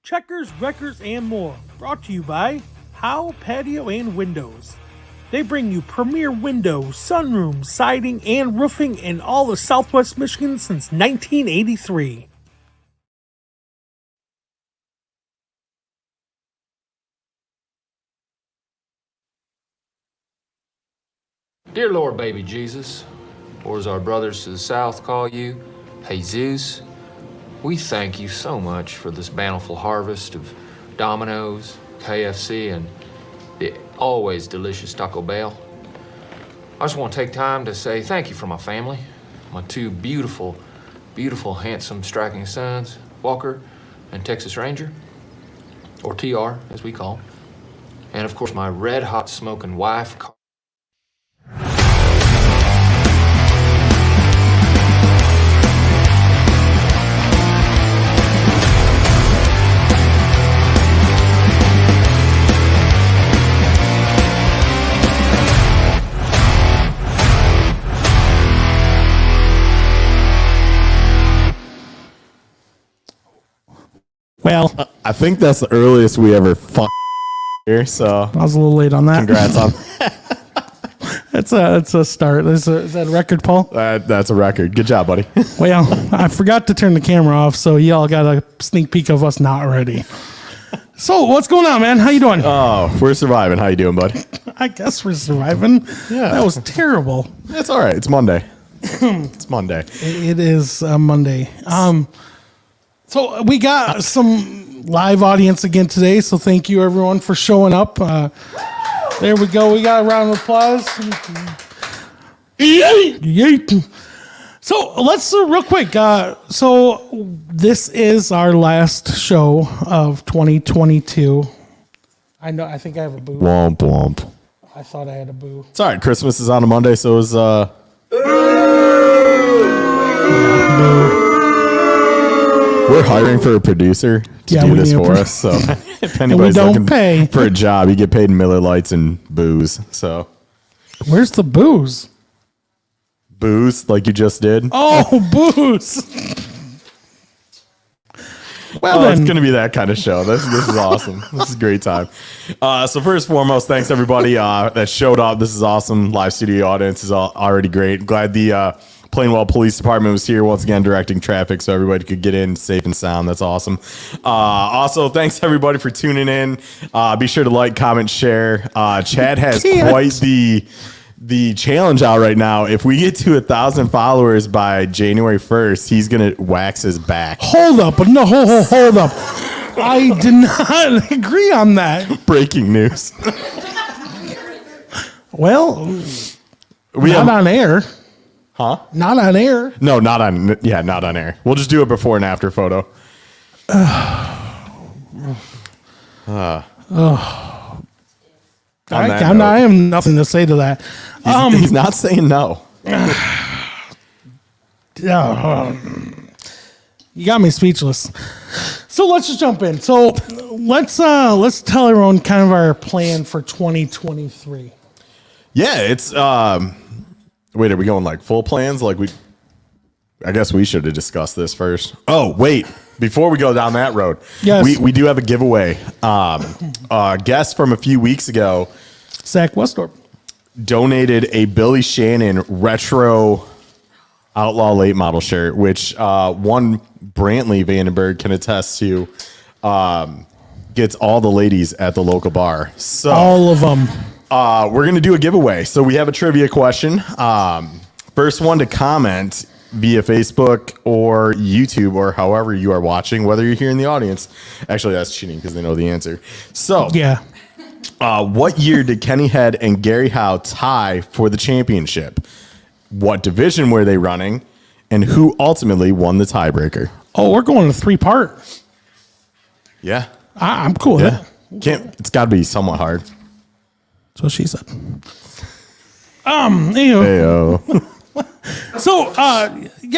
checkers, wreckers, and more. Brought to you by Howe Patio and Windows. They bring you premier windows, sunrooms, siding, and roofing in all of Southwest Michigan since 1983. Dear Lord, baby Jesus, or as our brothers to the south call you, Jesus, we thank you so much for this bountiful harvest of Domino's, KFC, and the always delicious Taco Bell. I just want to take time to say thank you for my family, my two beautiful, handsome, striking sons, Walker and Texas Ranger, or TR, as we call him, and of course my red-hot smoking wife, Well, I think that's the earliest we ever here, so I was a little late on that. Congrats on It's a start. Is that a record, Paul? that's a record. Good job, buddy. Well, I forgot to turn the camera off, so y'all got a sneak peek of us not ready. So, what's going on, man? How you doing? Oh, we're surviving. How you doing, buddy? I guess we're surviving. Yeah. That was terrible. It's all right. It's Monday. It's Monday. It is Monday. So we got some live audience again today, so thank you everyone for showing up. There we go. We got a round of applause. Yay. So let's real quick. So this is our last show of 2022. I know. I think I have a boo. Womp womp. I thought I had a boo. It's all right. Christmas is on a Monday, so is boo. We're hiring for a producer to do this for us. So if anybody's looking for a job, you get paid in Miller Lights and booze. So where's the booze? Booze, like you just did. Oh, booze. Well, then. It's going to be that kind of show. This is awesome. This is a great time. So first and foremost, thanks everybody that showed up. This is awesome. Live studio audience is already great. Glad the Plainwell Police Department was here once again directing traffic so everybody could get in safe and sound. That's awesome. Also, thanks everybody for tuning in. Be sure to like, comment, share. Chad has quite the challenge out right now. If we get to 1,000 followers by January 1st, he's going to wax his back. Hold up. No, hold up. I did not agree on that. Breaking news. Well, not on air. Huh? Not on air. No, not on air. We'll just do a before and after photo. I have nothing to say to that. He's not saying no. You got me speechless. So let's just jump in. So let's tell everyone kind of our plan for 2023. Yeah, it's wait, are we going like full plans? I guess we should have discussed this first. Oh, wait. Before we go down that road, yes. we do have a giveaway. A guest from a few weeks ago, Zach Westorp, donated a Billy Shannon retro Outlaw Late Model shirt, which one Brantley Vandenberg can attest to. Gets all the ladies at the local bar. So all of them. We're going to do a giveaway. So we have a trivia question. First one to comment via Facebook or YouTube or however you are watching, whether you're here in the audience. Actually, that's cheating because they know the answer. So yeah. What year did Kenny Head and Gary Howe tie for the championship? What division were they running? And who ultimately won the tiebreaker? Oh, we're going to 3-part. Yeah. I'm cool with it. It's got to be somewhat hard. That's what she said. Heyo. So,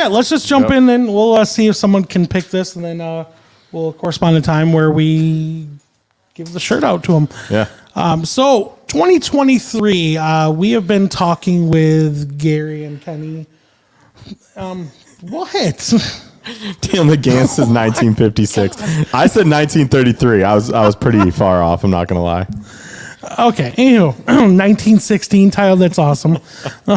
let's just jump in and we'll see if someone can pick this, and then we'll correspond a time where we give the shirt out to them. Yeah. So, 2023, we have been talking with Gary and Kenny. What? Damn, the Gans says 1956. I said 1933. I was pretty far off. I'm not gonna lie. Okay, anywho, 1916 title. That's awesome. But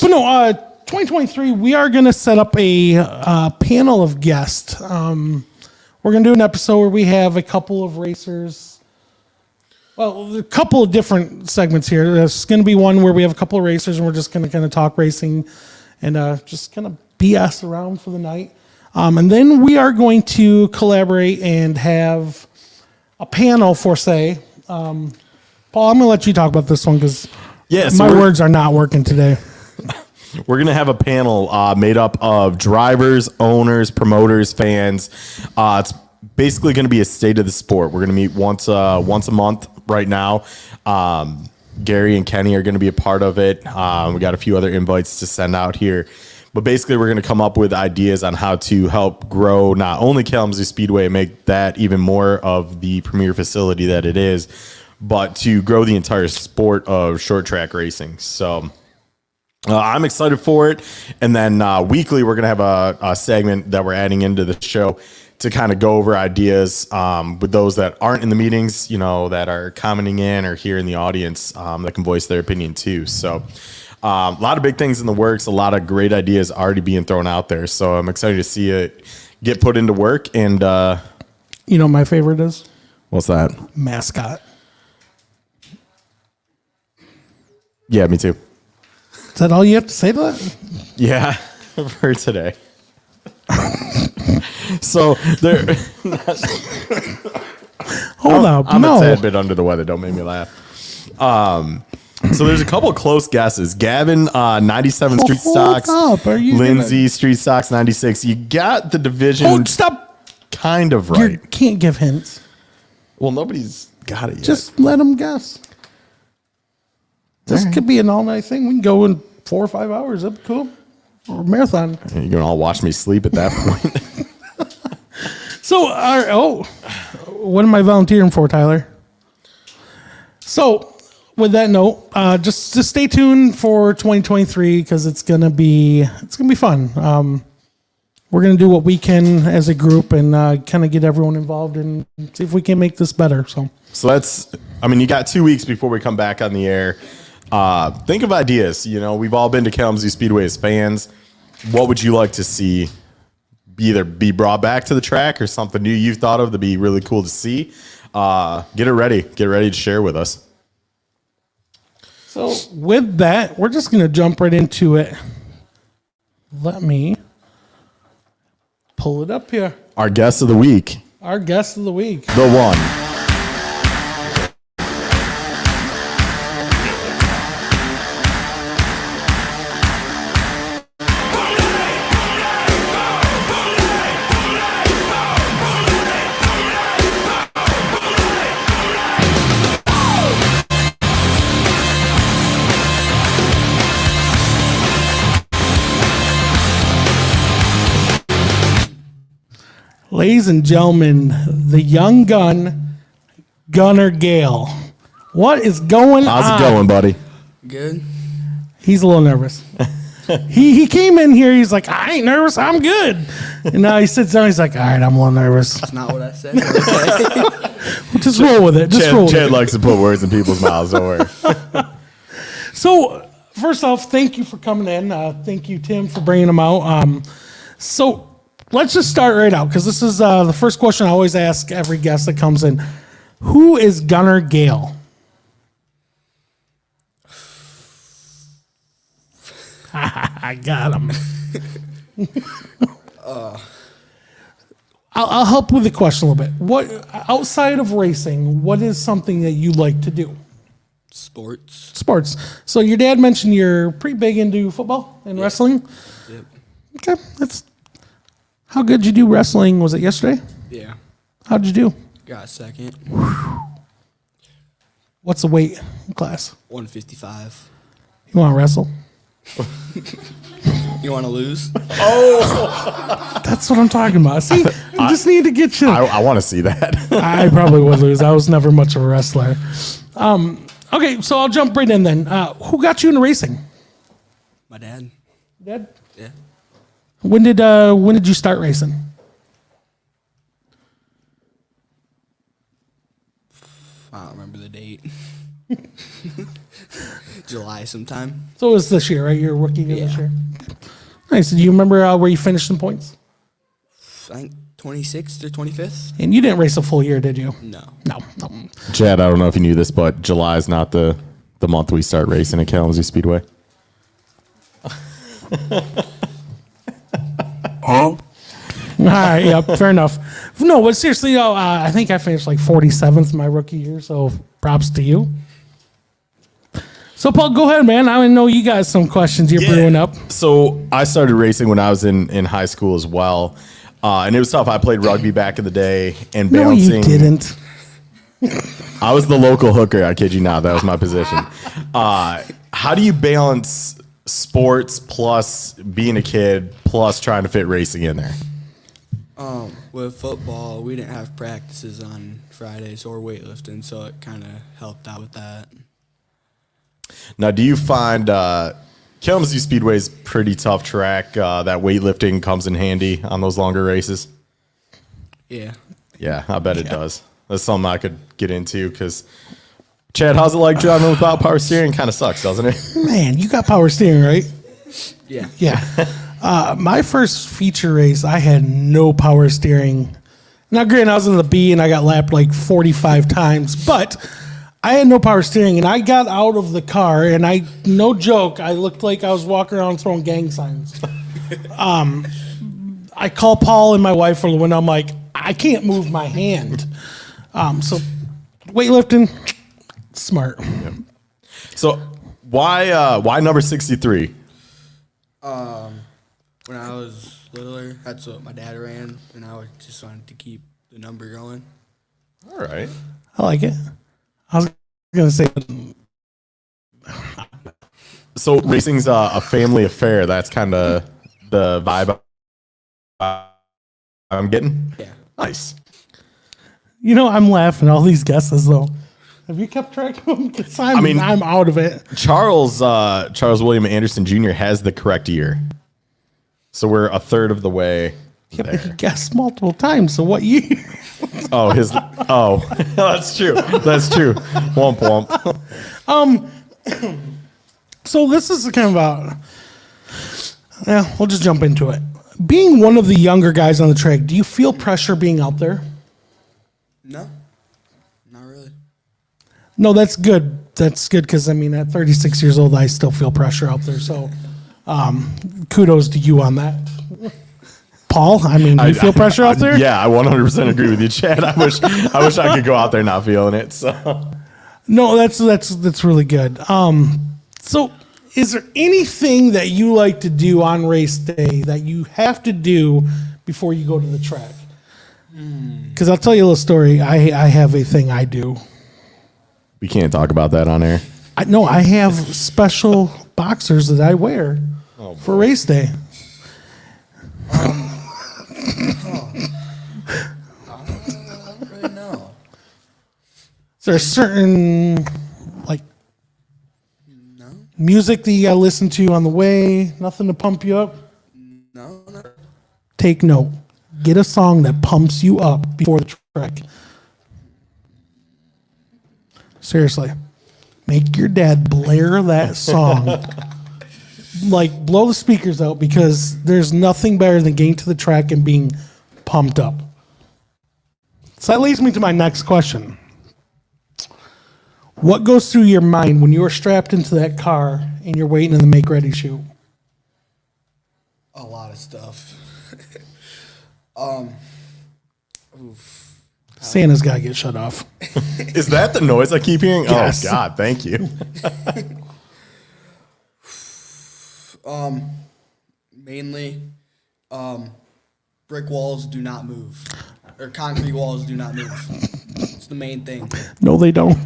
no, 2023. We are gonna set up a panel of guests. We're gonna do an episode where we have a couple of racers. Well, a couple of different segments here. There's gonna be one where we have a couple of racers, and we're just gonna kind of talk racing and just kind of BS around for the night. And then we are going to collaborate and have a panel for, say, Paul, I'm going to let you talk about this one because my words are not working today. We're going to have a panel made up of drivers, owners, promoters, fans. It's basically going to be a state of the sport. We're going to meet once a month right now. Gary and Kenny are going to be a part of it. We got a few other invites to send out here. But basically, we're going to come up with ideas on how to help grow not only Kalamazoo Speedway and make that even more of the premier facility that it is, but to grow the entire sport of short track racing. So I'm excited for it. And then weekly, we're going to have a segment that we're adding into the show to kind of go over ideas with those that aren't in the meetings, that are commenting in or here in the audience that can voice their opinion too. So a lot of big things in the works, a lot of great ideas already being thrown out there. So I'm excited to see it get put into work. And my favorite is? What's that? Mascot. Yeah, me too. Is that all you have to say to that? Yeah, for today. So there. Hold up. I'm a tad bit under the weather. Don't make me laugh. So there's a couple of close guesses. Gavin, 97 Street Stocks. Lindsay, Street Stocks, 96. You got the division. Oh, stop. Kind of right. You can't give hints. Well, nobody's got it yet. Just let them guess. This could be an all-night thing. We can go in 4 or 5 hours. That'd be cool. Or marathon. You're gonna all watch me sleep at that point. So, what am I volunteering for, Tyler? So, with that note, just stay tuned for 2023 because it's gonna be fun. We're gonna do what we can as a group and kind of get everyone involved and see if we can make this better. So that's. You got 2 weeks before we come back on the air. Think of ideas. We've all been to Kalamazoo Speedway as fans. What would you like to see either be brought back to the track or something new you've thought of that'd be really cool to see? Get it ready. Get ready to share with us. So with that, we're just going to jump right into it. Let me pull it up here. Our guest of the week. The one. Ladies and gentlemen, the young gun, Gunner Gale. What is going on? How's it going, buddy? Good. He's a little nervous. He came in here, he's like, I ain't nervous, I'm good. And now he sits down, he's like, all right, I'm a little nervous. That's not what I said. Okay. Just roll with it. Chad likes to put words in people's mouths, don't worry. So, first off, thank you for coming in. Thank you, Tim, for bringing them out. So, let's just start right out, because this is the first question I always ask every guest that comes in. Who is Gunner Gale? I got him. I'll help with the question a little bit. What, outside of racing, what is something that you like to do? Sports. So your dad mentioned you're pretty big into football and wrestling? Yep. Okay. How good did you do wrestling? Was it yesterday? Yeah. How'd you do? Got second. What's the weight class? 155. You want to wrestle? You want to lose? That's what I'm talking about. See, I just need to get you. I want to see that. I probably would lose. I was never much of a wrestler. Okay, so I'll jump right in then. Who got you into racing? My dad. Dad? Yeah. When did you start racing? I don't remember the date. July sometime. So it was this year, right? Your rookie year this Yeah. year. Nice. Do you remember where you finished in points? I think 26th or 25th. And you didn't race a full year, did you? No. No. Chad, I don't know if you knew this, but July is not the month we start racing at Kalamazoo Speedway. All right, yeah, fair enough. No, but seriously, though, I think I finished like 47th my rookie year, so props to you. So, Paul, go ahead, man. I know you got some questions you're brewing up. So I started racing when I was in high school as well. And it was tough. I played rugby back in the day and No, balancing. you didn't. I was the local hooker. I kid you not. That was my position. How do you balance sports plus being a kid plus trying to fit racing in there? With football, we didn't have practices on Fridays or weightlifting, so it kind of helped out with that. Now, do you find Kalamazoo Speedway is pretty tough track? That weightlifting comes in handy on those longer races? Yeah. Yeah, I bet it does. That's something I could get into because, Chad, how's it like driving without power steering? Kind of sucks, doesn't it? Man, you got power steering, right? Yeah. Yeah. My first feature race, I had no power steering. Now, granted, I was in the B and I got lapped like 45 times, but I had no power steering, and I got out of the car, and no joke, I looked like I was walking around throwing gang signs. I call Paul and my wife from the window. I'm like, I can't move my hand. So weightlifting, smart. Yep. So why number 63? When I was littler, that's what my dad ran, and I just wanted to keep the number going. All right. I like it. I was going to say, So racing's a family affair. That's kind of the vibe I'm getting. Yeah. Nice. I'm laughing at all these guesses, though. Have you kept track of them? 'Cause I'm out of it. Charles William Anderson Jr. has the correct year. So we're a third of the way Yeah, but he there. guessed multiple times. So what year? That's true. That's true. Womp womp. So this is kind of we'll just jump into it. Being one of the younger guys on the track, do you feel pressure being out there? No. Not really. No, that's good. That's good because, at 36 years old, I still feel pressure out there. So kudos to you on that. Paul, do you feel pressure out there? Yeah, I 100% agree with you, Chad. I wish I could go out there not feeling it. So No, that's really good. So is there anything that you like to do on race day that you have to do before you go to the track? Because I'll tell you a little story. I have a thing I do. we can't talk about that on air. I have special boxers that I wear for race day. I don't really know. Is there a certain No. music that you gotta listen to on the way? Nothing to pump you up? No. Take note. Get a song that pumps you up before the track. Seriously. Make your dad blare that song. Blow the speakers out because there's nothing better than getting to the track and being pumped up. So that leads me to my next question. What goes through your mind when you're strapped into that car and you're waiting in the make ready chute? A lot of stuff. Oof. Santa's got to get shut off. Is that the noise I keep hearing? Yes. Oh God, thank you. Mainly, brick walls do not move, or concrete walls do not move. It's the main thing. No, they don't.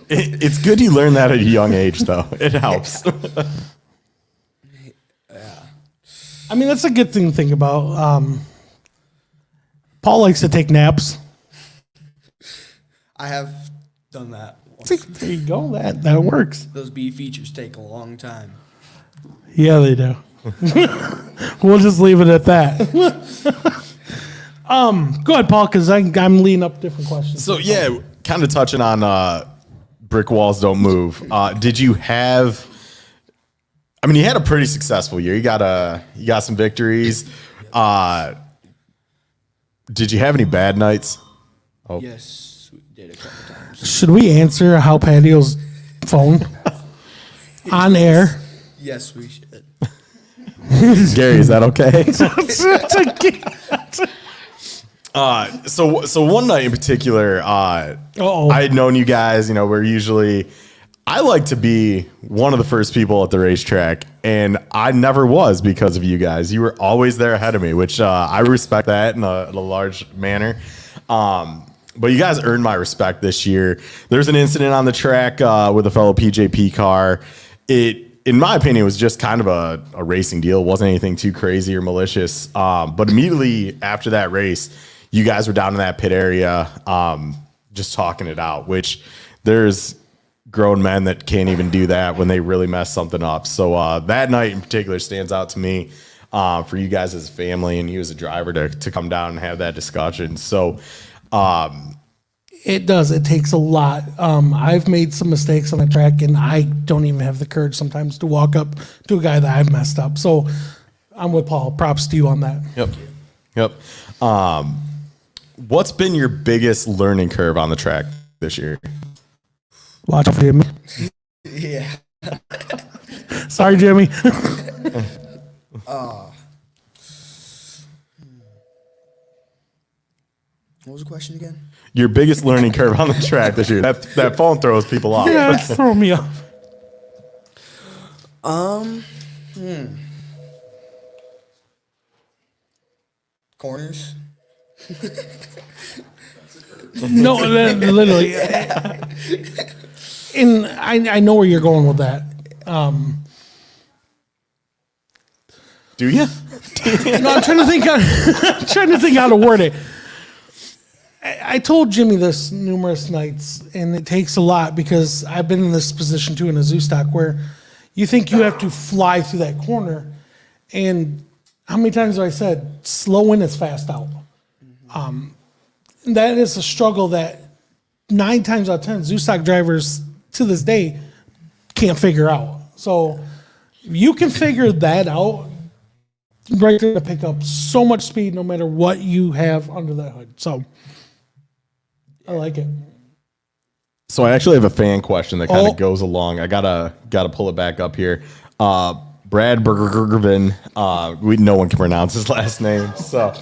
It's good you learn that at a young age, though. It helps. That's a good thing to think about. Paul likes to take naps. I have done that. See, there you go. That works. Those B features take a long time. Yeah, they do. We'll just leave it at that. Go ahead, Paul, because I'm leading up different questions. So yeah, kind of touching on brick walls don't move. Did you have? I mean, you had a pretty successful year. You got some victories. Did you have any bad nights? Oh. Yes, we did a couple times. Should we answer how Patio's phone on air? Yes, we should. Gary, is that okay? So one night in particular, I had known you guys. You know, I like to be one of the first people at the racetrack, and I never was because of you guys. You were always there ahead of me, which I respect that in a large manner. But you guys earned my respect this year. There's an incident on the track with a fellow PJP car. In my opinion, was just kind of a racing deal. It wasn't anything too crazy or malicious. But immediately after that race, you guys were down in that pit area just talking it out, which there's grown men that can't even do that when they really mess something up. So that night in particular stands out to me for you guys as a family and you as a driver to come down and have that discussion. So it does. It takes a lot. I've made some mistakes on the track, and I don't even have the courage sometimes to walk up to a guy that I've messed up. So I'm with Paul. Props to you on that. Yep. What's been your biggest learning curve on the track this year? Watch out for Jimmy. Yeah. Sorry, Jimmy. What was the question again? Your biggest learning curve on the track this year. That phone throws people off. Yeah, it's throwing me off. Corners. No, literally. And I know where you're going with that. Do you? No, I'm trying to think how to word it. I told Jimmy this numerous nights, and it takes a lot because I've been in this position too in a zoo stock where you think you have to fly through that corner, and how many times have I said slow in is fast out? That is a struggle that 9 times out of 10 zoo stock drivers to this day can't figure out. So if you can figure that out, right there to pick up so much speed no matter what you have under that hood. So I like it. So I actually have a fan question that kind of goes along. I gotta pull it back up here. Brad Bergervin, no one can pronounce his last name. So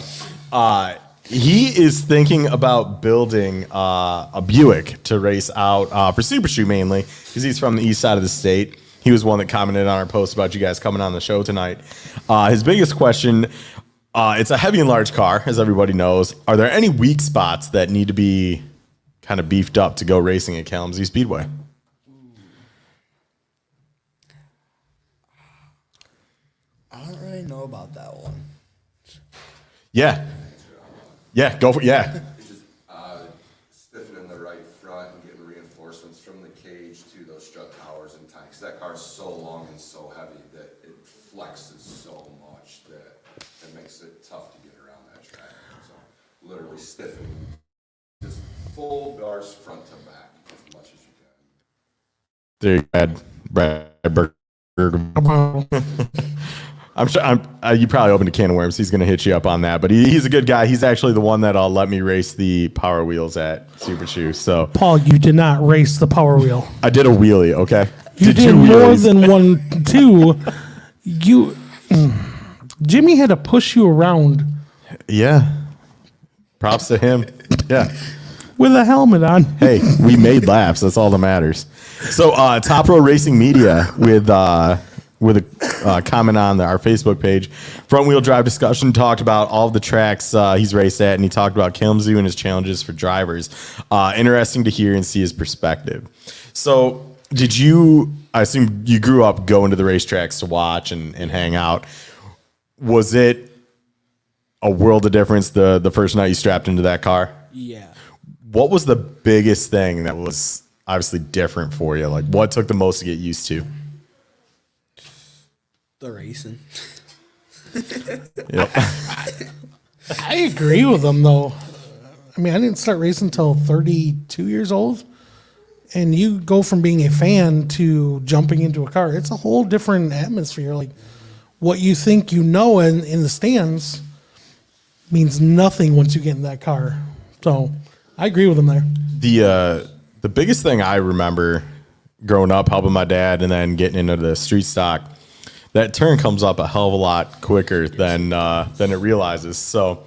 he is thinking about building a Buick to race out for Super Shoe mainly because he's from the east side of the state. He was one that commented on our post about you guys coming on the show tonight. His biggest question, it's a heavy and large car, as everybody knows. Are there any weak spots that need to be kind of beefed up to go racing at Kalamazoo Speedway? I don't really know about that one. Yeah, go for it. Yeah. Just stiffening the right front and getting reinforcements from the cage to those strut towers in time. Because that car is so long and so heavy that it flexes so much that it makes it tough to get around that track. So literally stiffening, just full bars front to back as much as you can. There you go, Brad. I'm sure you probably opened a can of worms. He's going to hit you up on that, but he's a good guy. He's actually the one that let me race the Power Wheels at Super Shoe. So Paul, you did not race the Power Wheel. I did a wheelie. Okay, You did more than one, two. Jimmy had to push you around. Yeah, props to him. Yeah, with a helmet on. Hey, we made laps. That's all that matters. So Top Row Racing Media with a comment on our Facebook page. Front wheel drive discussion talked about all of the tracks he's raced at, and he talked about Kalamazoo and his challenges for drivers. Interesting to hear and see his perspective. So I assume you grew up going to the racetracks to watch and hang out. Was it a world of difference the first night you strapped into that car? Yeah. What was the biggest thing that was obviously different for you? Like, what took the most to get used to? The racing. Yep. I agree with them, though. I mean, I didn't start racing until 32 years old. And you go from being a fan to jumping into a car. It's a whole different atmosphere. Like, what you think you know in the stands means nothing once you get in that car. So, I agree with them there. The biggest thing I remember growing up, helping my dad, and then getting into the street stock, that turn comes up a hell of a lot quicker than it realizes. So,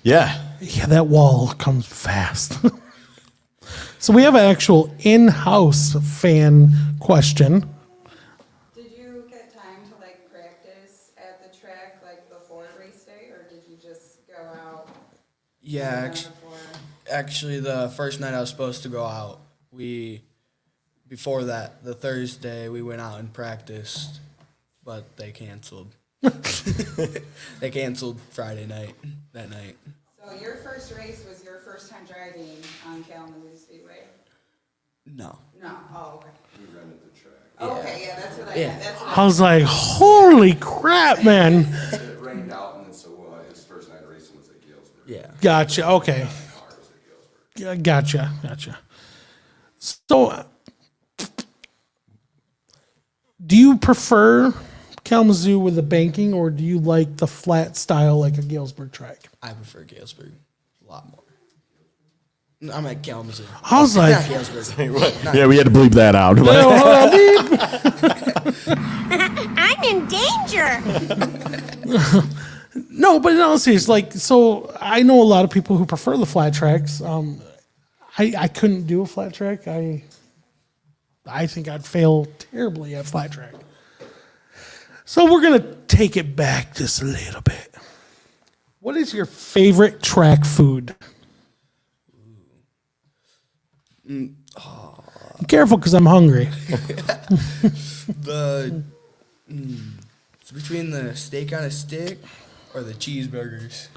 yeah. Yeah, that wall comes fast. So we have an actual in-house fan question. Did you get time to like practice at the track like before race day, or did you just go out? Yeah, actually, the first night I was supposed to go out, before that, the Thursday, we went out and practiced, but they canceled. They canceled Friday night, that night. So your first race was your first time driving on Kalamazoo Speedway? No. No. Oh, okay. We rented the track. Okay, yeah, that's what I Yeah. meant. That's what I was like, holy crap, man. It rained out, and then so his first night of racing was at Galesburg. Yeah. Gotcha. Okay. Car was at Galesburg. Gotcha. So, do you prefer Kalamazoo with the banking, or do you like the flat style like a Galesburg track? I prefer Galesburg a lot more. I'm at Kalamazoo. I was like, Not Galesburg. Yeah, we had to bleep that out. I'm in danger. no, but no, serious. Like, so I know a lot of people who prefer the flat tracks. I couldn't do a flat track. I think I'd fail terribly at flat track. So we're gonna take it back just a little bit. What is your favorite track food? Be careful, because I'm hungry. It's between the steak on a stick or the cheeseburgers.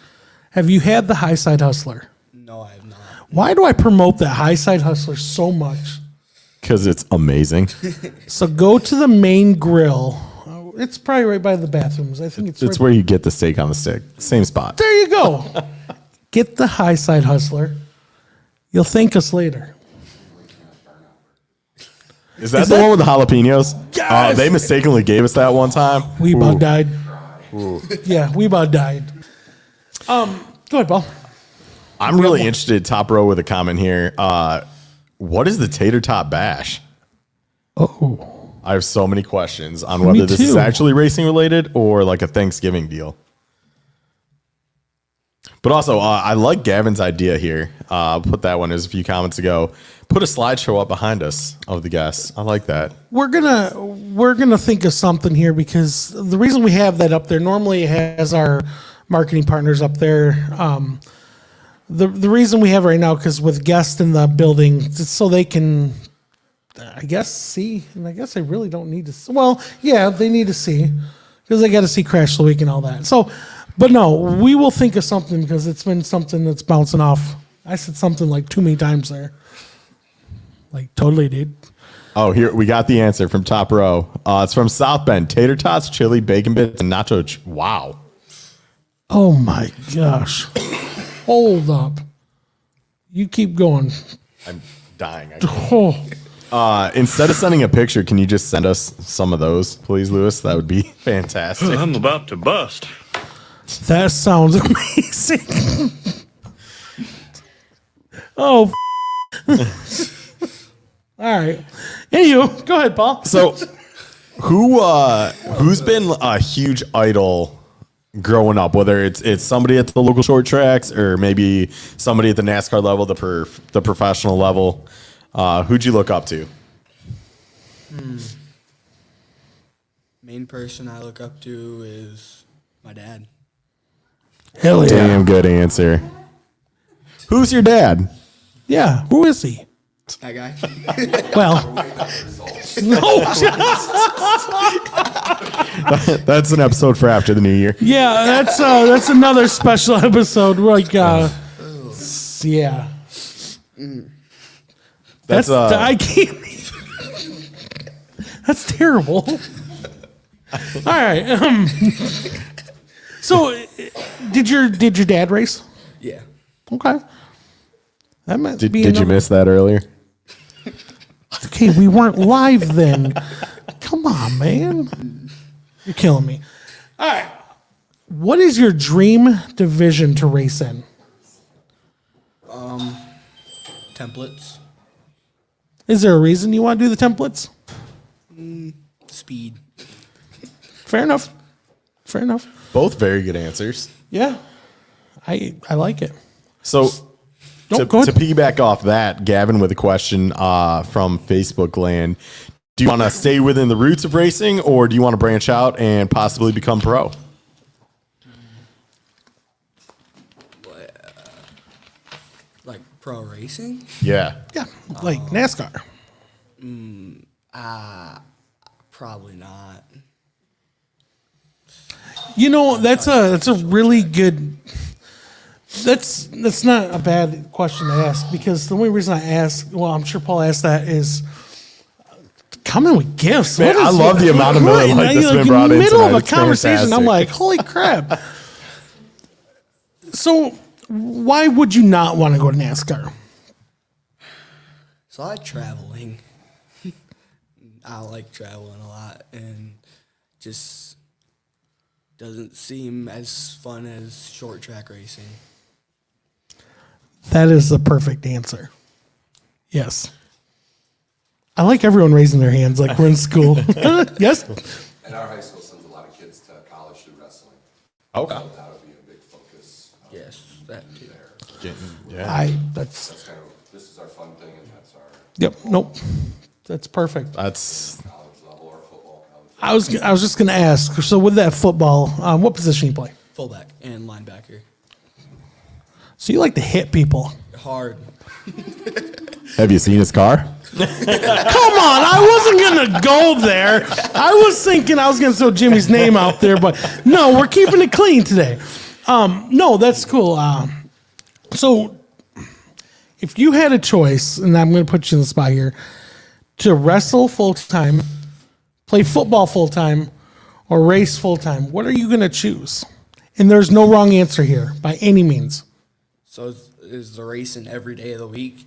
Have you had the High Side Hustler? No, I have not. Why do I promote that High Side Hustler so much? Because it's amazing. So go to the main grill. It's probably right by the bathrooms. I think it's It's right where you get the steak on the stick. Same spot. there you go. Get the High Side Hustler. You'll thank us later. Is that the one with the jalapenos? Yes! They mistakenly gave us that one time. We about Ooh. died. Yeah, we about died. Go ahead, Paul. I'm really interested, top row, with a comment here. What is the tater tot bash? Oh. I have so many questions on whether this is too. actually racing related or like a Thanksgiving deal. But also, I like Gavin's idea here. Put that one as a few comments ago. Put a slideshow up behind us of the guests. I like that. We're gonna think of something here, because the reason we have that up there, normally it has our marketing partners up there. The reason we have it right now, because with guests in the building, it's so they can, I guess, see, and I guess they really don't need to. Well, yeah, they need to see, because they got to see Crash the Week and all that. So, but no, we will think of something, because it's been something that's bouncing off. I said something like too many times there. Like, totally, dude. Oh, here we got the answer from top row. It's from South Bend. Tater tots, chili, bacon bits, and nacho. Wow. Oh my gosh. Hold up. You keep going. I'm dying. Oh, Instead of sending a picture, can you just send us some of those, please, Lewis? That would be fantastic. I'm about to bust. that sounds amazing. Oh, all right. Anywho, go ahead, Paul. So, who's been a huge idol growing up? Whether it's somebody at the local short tracks or maybe somebody at the NASCAR level, the professional level. Who'd you look up to? Main person I look up to is my dad. Hell yeah. Damn good answer. Who's your dad? Yeah, who is he? That guy. Well, no. That's an episode for after the new year. Yeah, that's another special episode. Like, yeah. That's I can't. That's terrible. All right. So, did your dad race? Yeah. Okay. That might Did be you miss that earlier? Okay, we weren't live then. Come on, man. You're killing me. All right. What is your dream division to race in? Templates. Is there a reason you want to do the templates? Speed. Fair enough. Fair enough. Both very good answers. Yeah. I like it. So No, to go ahead. piggyback off that, Gavin with a question from Facebook land. Do you want to stay within the roots of racing, or do you want to branch out and possibly become pro? Like pro racing? Yeah. Yeah, like NASCAR. Probably not. You know, that's a really good. That's not a bad question to ask, because the only reason I ask, well, I'm sure Paul asked that, is coming with gifts. Man, What I is love it? the amount of Miller Right, Lite now that's you're been brought in the in middle tonight. of a It's conversation. I'm fantastic. like, holy crap. So, why would you not want to go to NASCAR? So I like traveling. I like traveling a lot, and just doesn't seem as fun as short track racing. That is the perfect answer. Yes. I like everyone raising their hands like we're in school. Yes? And our high school sends a lot of kids to college through wrestling. Okay. So that would be a big focus. Yes, that too. Yeah. That's, That's kind of, this is our fun thing, and that's our yep, nope. That's perfect. That's college level or football college. I was just going to ask, so with that football, what position you play? Fullback and linebacker. So you like to hit people. Hard. Have you seen his car? Come on, I wasn't going to go there. I was thinking I was going to throw Jimmy's name out there, but no, we're keeping it clean today. No, that's cool. So if you had a choice, and I'm going to put you in the spot here, to wrestle full-time, play football full-time, or race full-time, what are you going to choose? And there's no wrong answer here by any means. So is the racing every day of the week?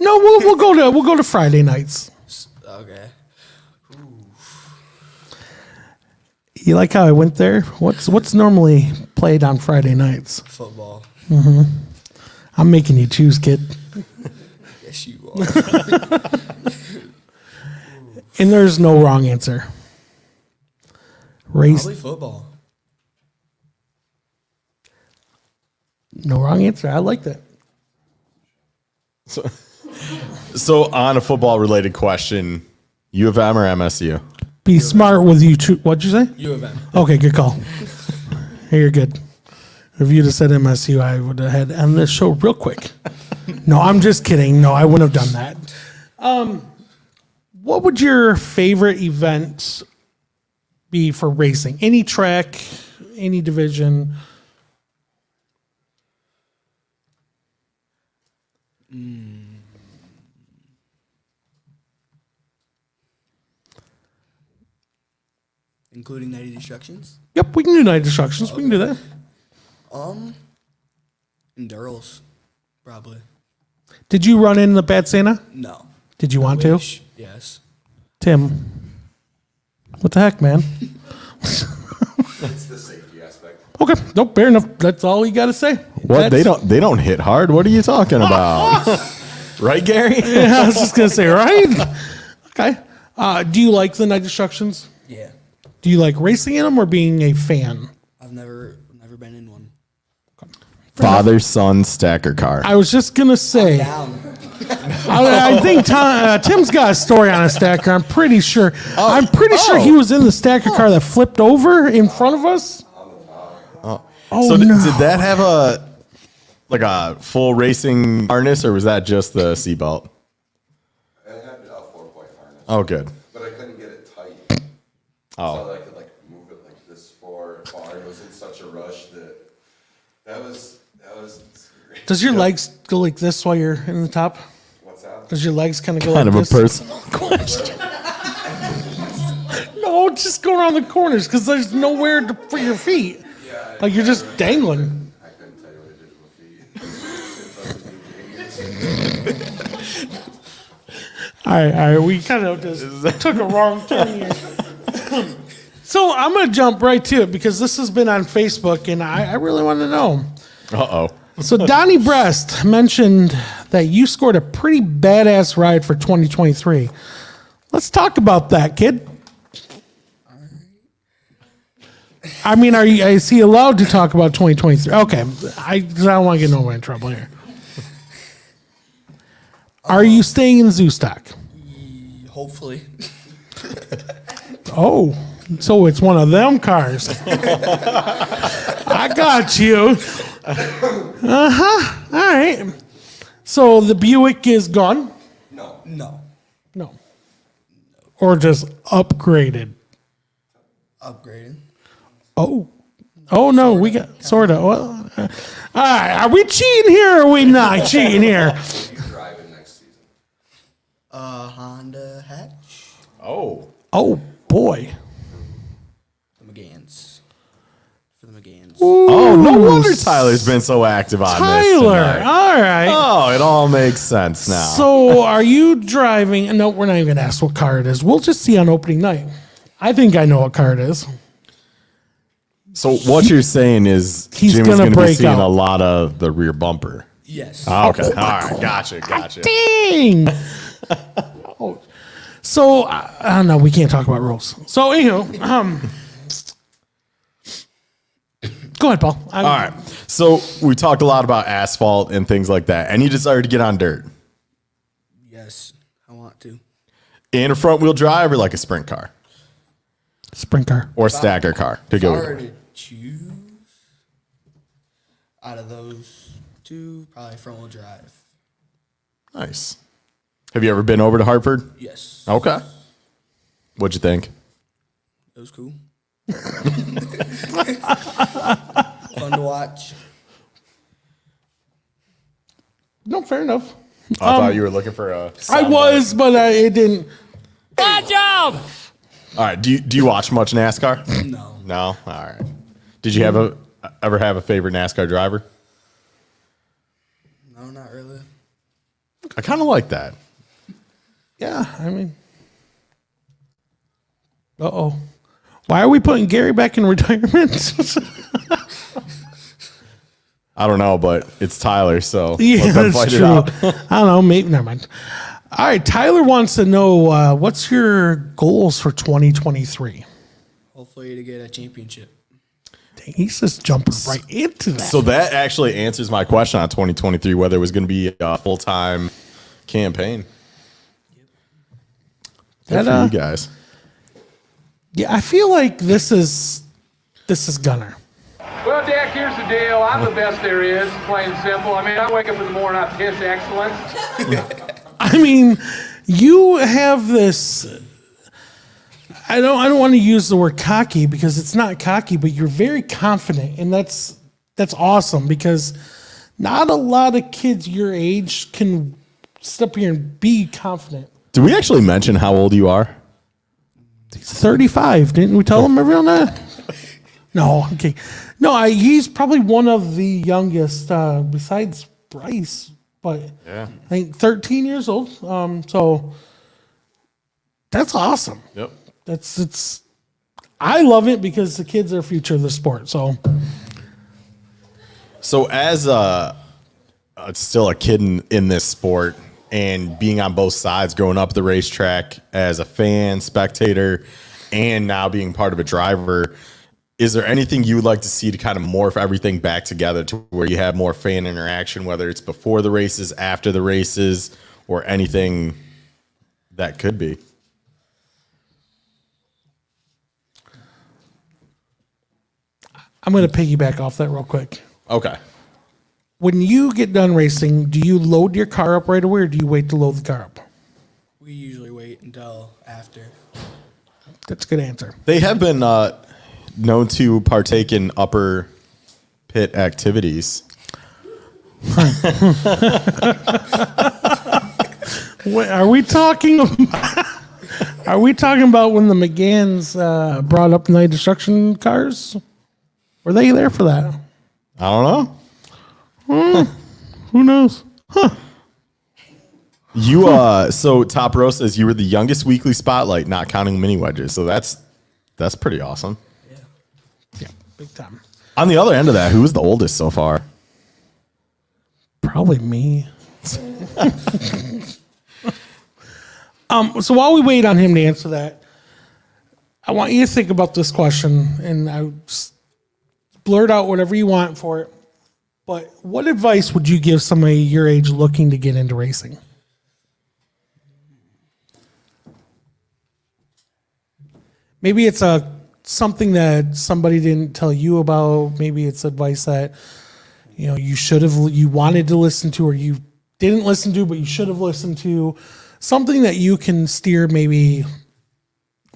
No, we'll go to Friday nights. Okay. You like how I went there? What's normally played on Friday nights? Football. I'm making you choose, kid. Yes, you are. And there's no wrong answer. Race, Probably football. no wrong answer. I like that. So on a football related question, U of M or MSU? Be smart with you. What'd you say? U of M. Okay, good call. Hey, you're good. If you'd have said MSU, I would have had on this show real quick. No, I'm just kidding. No, I wouldn't have done that. What would your favorite event be for racing? Any track, any division? Including 90 Destructions? Yep, we can do night destructions. We can do that. Enduros, probably. Did you run in the Bad Santa? No. Did you want to? Wish, yes. Tim, what the heck, man? It's the safety aspect. Okay, nope, fair enough. That's all you got to say. What? They don't hit hard. What are you talking about? Right, Gary? Yeah, I was just gonna say, right? Okay. Do you like the night destructions? Yeah. Do you like racing in them or being a fan? I've never been in one. Father son stacker car. I was just gonna say. Down. I think Tim's got a story on a stacker. I'm pretty sure. I'm pretty sure he was in the stacker car that flipped over in front of us. Oh So no! did that have a full racing harness, or was that just the seatbelt? I had a 4-point harness. Oh, good. But I couldn't get it tight. Oh. So that I could move it like this far. It was in such a rush that was scary. Does your legs go like this while you're in the top? What's that? Does your legs kind of go Kind like of a this? personal question. No, just go around the corners because there's nowhere for your feet. Yeah, Like you're just dangling. I couldn't tell you what it did with feet. All right. We kind of just took a wrong turn here. So I'm going to jump right to it because this has been on Facebook, and I really want to know. Uh-oh. So Donnie Breast mentioned that you scored a pretty badass ride for 2023. Let's talk about that, kid. I mean, is he allowed to talk about 2023? Okay, I don't want to get no one in trouble here. Are you staying in zoo stock? Hopefully. Oh, so it's one of them cars. I got you. Uh-huh. All right. So the Buick is gone? No. No. Or just upgraded? Upgraded. Oh. Oh, no, we got sort of. Well, all right. Are we cheating here or are we not cheating here? What are you driving next season? Honda hatch. Oh. Oh, boy. The McGanns. For the McGanns. Oh, no wonder Tyler's been so active on this Tyler. tonight. All right. Oh, it all makes sense now. So are you driving? No, we're not even going to ask what car it is. We'll just see on opening night. I think I know what car it is. So what you're saying is He's Jim is gonna going to be break seeing out. a lot of the rear bumper. Yes. Oh, okay. All right. Gotcha. Dang. Oh. So, I don't know. We can't talk about rules. So, anywho, go ahead, Paul. All right. So we talked a lot about asphalt and things like that. Any desire to get on dirt? Yes. I want to. In a front wheel drive or like a sprint car? Sprint car. Or stacker car to If I go were with. to choose out of those two, probably front wheel drive. Nice. Have you ever been over to Hartford? Yes. Okay. What'd you think? It was cool. Fun to watch. No, fair enough. I thought you were looking for a. I was, but it didn't. Bad job! All right. Do you watch much NASCAR? No. No. All right. Did you ever have a favorite NASCAR driver? No, not really. I kind of like that. Yeah, I mean. Uh-oh. Why are we putting Gary back in retirement? I don't know, but it's Tyler, so Yeah, let them that's fight it true. out. I don't know. Maybe never mind. All right, Tyler wants to know what's your goals for 2023. Hopefully to get a championship. Dang, he's just jumping right into that. So that actually answers my question on 2023, whether it was going to be a full-time campaign. Good for you guys. Yeah, I feel like this is Gunner. Well, Dak, here's the deal. I'm the best there is, plain and simple. I mean, I wake up in the morning, I piss excellence. I mean, you have this. I don't want to use the word cocky because it's not cocky, but you're very confident, and that's awesome because not a lot of kids your age can step here and be confident. Did we actually mention how old you are? He's 35. Didn't we tell him everyone that? No, okay. No, he's probably one of the youngest besides Bryce, but Yeah. I think 13 years old. So that's awesome. Yep. It's I love it because the kids are the future of the sport. So as still a kid in this sport and being on both sides, growing up at the racetrack as a fan, spectator, and now being part of a driver, is there anything you would like to see to kind of morph everything back together to where you have more fan interaction, whether it's before the races, after the races, or anything that could be? I'm going to piggyback off that real quick. Okay. When you get done racing, do you load your car up right away or do you wait to load the car up? We usually wait until after. That's a good answer. They have been known to partake in upper pit activities. Wait, are we talking about, are we talking about when the McGanns brought up night destruction cars? Were they there for that? I don't know. Who knows? You so Top Row says you were the youngest weekly spotlight, not counting mini wedges. So that's pretty awesome. Yeah, big time. On the other end of that, who was the oldest so far? Probably me. So while we wait on him to answer that, I want you to think about this question, and I blurt out whatever you want for it. But what advice would you give somebody your age looking to get into racing? Maybe it's something that somebody didn't tell you about. Maybe it's advice that you wanted to listen to, or you didn't listen to, but you should have listened to. Something that you can steer maybe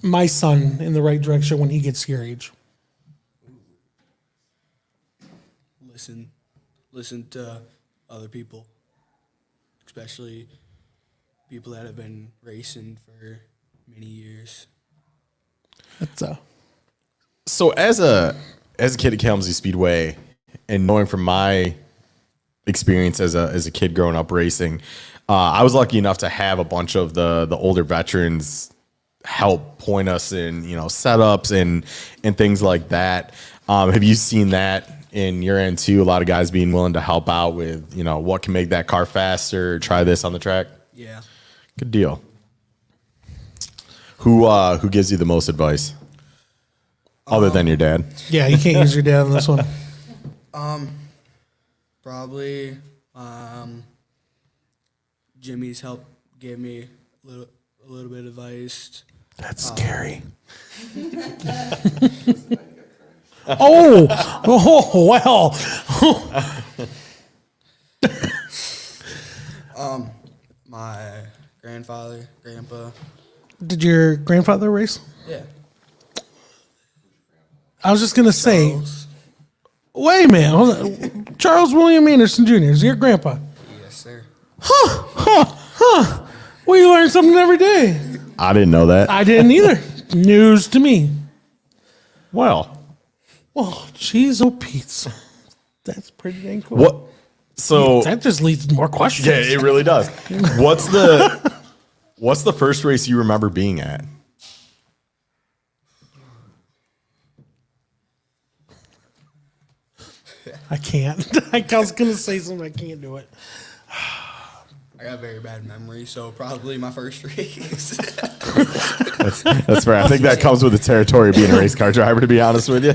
my son in the right direction when he gets your age. Listen to other people, especially people that have been racing for many years. That's So as a kid at Kalamazoo Speedway, and knowing from my experience as a kid growing up racing, I was lucky enough to have a bunch of the older veterans help point us in setups and things like that. Have you seen that in your end too? A lot of guys being willing to help out with what can make that car faster. Try this on the track. Yeah. Good deal. Who gives you the most advice? Other than your dad. Yeah, you can't use your dad on this one. Probably Jimmy's helped give me a little bit of advice. That's scary. Well. My grandpa. Did your grandfather race? Yeah. I was just going to say, Charles. wait a minute. Hold on. Charles William Anderson Jr. is your grandpa. Yes, sir. Well, you learn something every day. I didn't know that. I didn't either. News to me. Well, cheese o pizza. That's pretty dang cool. what? So That just leads to more questions. yeah, it really does. What's the first race you remember being at? I can't. I was going to say something. I can't do it. I got a very bad memory, so probably my first race. That's fair. I think that comes with the territory of being a race car driver, to be honest with you.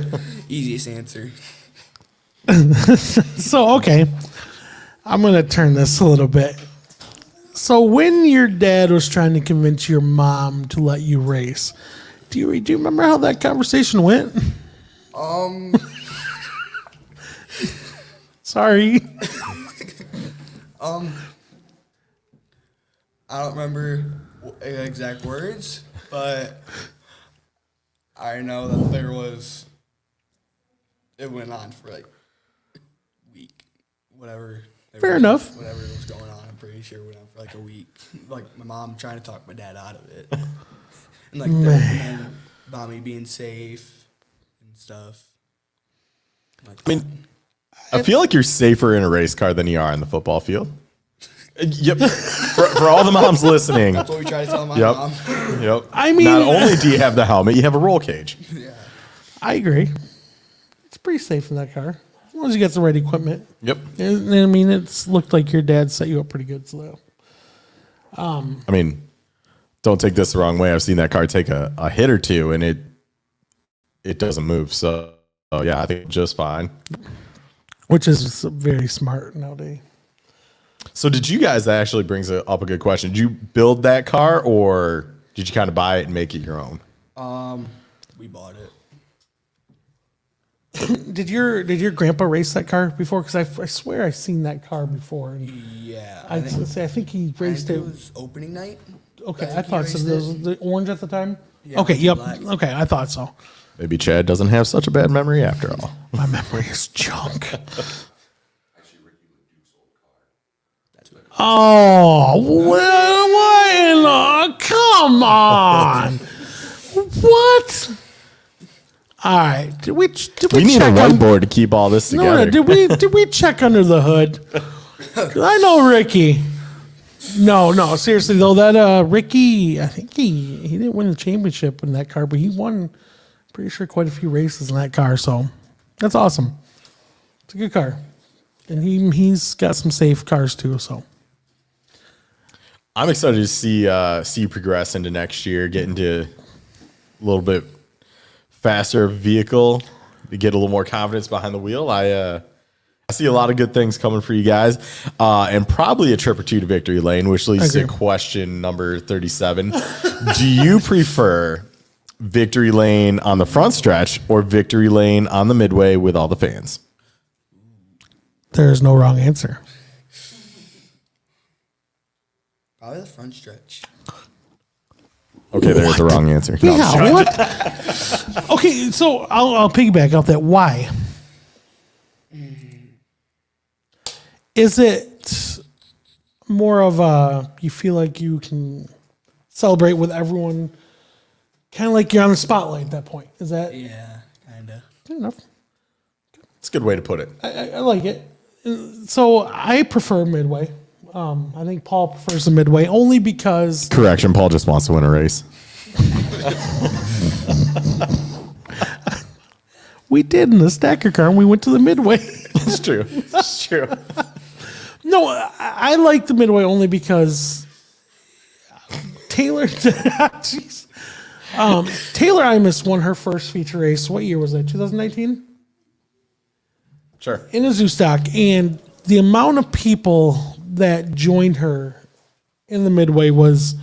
Easiest answer. So, okay. I'm going to turn this a little bit. So, when your dad was trying to convince your mom to let you race, do you remember how that conversation went? Sorry. I don't remember exact words, but I know that it went on for like a week, whatever. Fair enough. Whatever was going on, I'm pretty sure it went on for like a week. Like my mom trying to talk my dad out of it. And like then about me being safe and stuff. I mean, I feel like you're safer in a race car than you are in the football field. Yep. For all the moms listening. That's what we try to tell my Yep. mom. Yep. I mean, not only do you have the helmet, you have a roll cage. Yeah. I agree. It's pretty safe in that car. As long as you get the right equipment. Yep. And, I mean, it's looked like your dad set you up pretty good. So, I mean, don't take this the wrong way. I've seen that car take a hit or two, and it doesn't move. So, yeah, I think just fine. which is very smart nowadays. So did you guys, that actually brings up a good question. Did you build that car, or did you kind of buy it and make it your own? We bought it. Did your grandpa race that car before? Because I swear I've seen that car before. And Yeah. I think he raced it it. was opening night. Okay, I think he thought so. raced There it. was the orange at the time. Yeah, Okay, yep. black. Okay, I thought so. Maybe Chad doesn't have such a bad memory after all. My memory is junk. Oh, well, come on. What? All right. Did we We need a check on- whiteboard to keep all this together. No, did we check under the hood? 'Cause I know Ricky. No, seriously though, that Ricky, I think he didn't win the championship in that car, but he won, pretty sure, quite a few races in that car. So that's awesome. It's a good car, and he's got some safe cars too. So I'm excited to see you progress into next year, get into a little bit faster vehicle, to get a little more confidence behind the wheel. I see a lot of good things coming for you guys, and probably a trip or two to Victory Lane, which leads to question number 37. Do you prefer Victory Lane on the front stretch or Victory Lane on the midway with all the fans? there is no wrong answer. Probably the front stretch. Okay, there's the wrong answer. No, I'm just Yeah, what? Okay, so I'll piggyback off that. Why? Is it more of a, you feel like you can celebrate with everyone, kind of like you're on the spotlight at that point? Is that Yeah, kind of. good enough? It's a good way to put it. I like it. So I prefer midway. I think Paul prefers the midway only because Correction, Paul just wants to win a race. we did in the stacker car and we went to the midway. It's true. It's true. No, I like the midway only because Taylor. Jeez. Taylor Imus won her first feature race. What year was that? 2019 Sure. in a zoo stock, and the amount of people that joined her in the midway was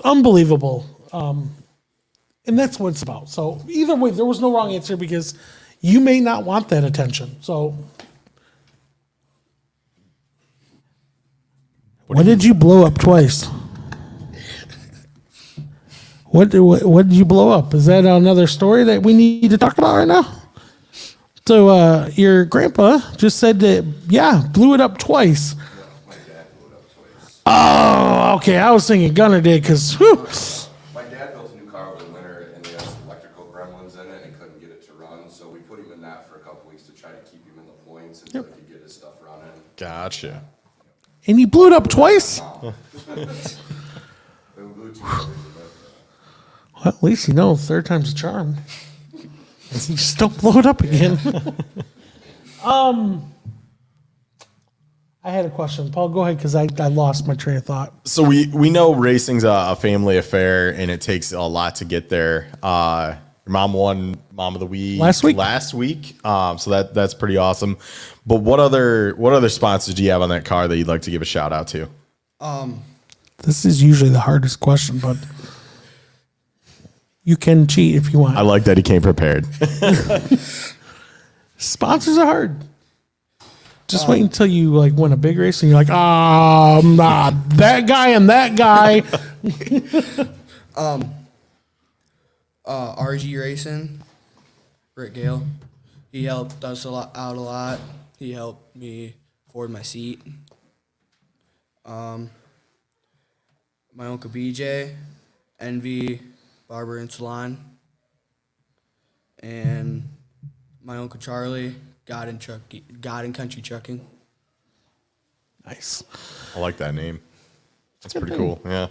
unbelievable. And that's what it's about. So either way, there was no wrong answer because you may not want that attention. So. What did you blow up twice? What did you blow up? Is that another story that we need to talk about right now? So your grandpa just said that, yeah, blew it up twice. My dad blew it up twice. Oh, okay. I was thinking Gunner did because, My dad built a new car over the winter and they had some electrical gremlins in it and he couldn't get it to run. So we put him in that for a couple weeks to try to keep him in the points until he could get his stuff running. Gotcha. and you blew it up twice? But we blew two others, Well, at least you know third time's a charm. You just don't blow it up again. I had a question. Paul, go ahead because I lost my train of thought. So we know racing's a family affair and it takes a lot to get there. Your mom won Mom of the Week Last week. So that's pretty awesome. But what other sponsors do you have on that car that you'd like to give a shout out to? This is usually the hardest question, but you can cheat if you want. I like that he came prepared. Sponsors are hard. Just wait until you like win a big race and you're like, that guy and that guy. RG Racing, Gunner Gale. He helped us out a lot. He helped me afford my seat. My Uncle BJ, Envy, Barber and Salon. And my Uncle Charlie, God and Country Trucking. Nice. I like that name. That's pretty cool. Yeah.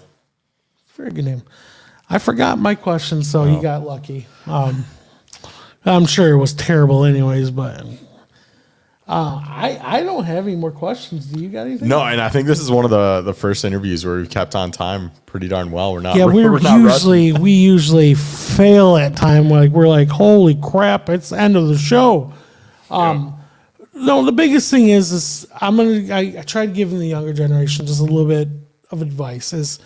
Very good name. I forgot my question, so you got lucky. I'm sure it was terrible anyways, but I don't have any more questions. Do you got anything? No, and I think this is one of the first interviews where we've kept on time pretty darn well. We're not. Yeah, we're not rushing. we usually fail at time. Like we're like, holy crap, it's the end of the show. No, the biggest thing is I tried giving the younger generation just a little bit of advice is